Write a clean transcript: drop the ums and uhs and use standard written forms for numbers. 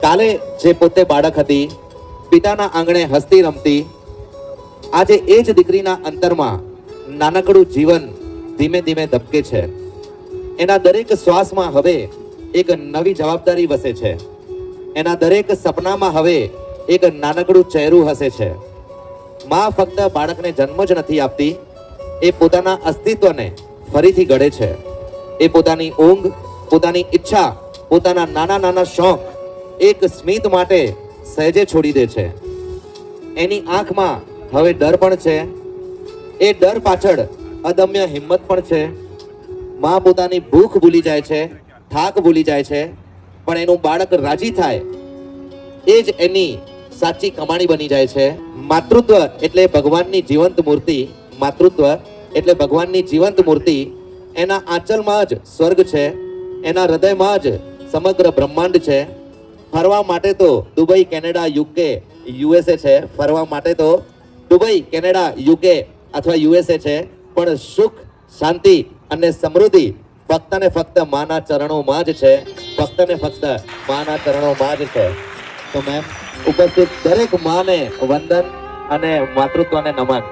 કાલે જે પોતે બાળક હતી, પિતાના આંગણે હસતી રમતી, આજે એ જ દીકરીના અંતરમાં નાનકડું જીવન ધીમે ધીમે ધબકે છે. એના દરેક શ્વાસમાં હવે એક નવી જવાબદારી વસે છે. એના દરેક સપનામાં હવે એક નાનકડું ચહેરું હસે છે. માં ફક્ત બાળકને જન્મ જ નથી આપતી, એ પોતાના અસ્તિત્વને ફરીથી ઘડે છે. એ પોતાની ઊંઘ, પોતાની ઈચ્છા, પોતાના નાના નાના શોખ એક સ્મિત માટે સહેજે છોડી દે છે. એની આંખમાં હવે ડર પણ છે. એ ડર પાછળ અદમ્ય હિંમત પણ છે. માં પોતાની ભૂખ ભૂલી જાય છે, થાક ભૂલી જાય છે, પણ એનું બાળક રાજી થાય એ જ એની સાચી કમાણી બની જાય છે. માતૃત્વ એટલે ભગવાનની જીવંત મૂર્તિ. માતૃત્વ એટલે ભગવાનની જીવંત મૂર્તિ. એના આંચલમાં જ સ્વર્ગ છે, એના હૃદયમાં જ સમગ્ર બ્રહ્માંડ છે. ફરવા માટે તો દુબઈ, કેનેડા, યુકે, યુએસએ છે. ફરવા માટે તો દુબઈ, કેનેડા, યુકે અથવા યુએસએ છે, પણ સુખ, શાંતિ અને સમૃદ્ધિ ફક્ત ને ફક્ત માના ચરણોમાં જ છે. ફક્ત ને ફક્ત માના ચરણોમાં જ છે. તો મેમ, ઉપસ્થિત દરેક માને વંદન અને માતૃત્વને નમન.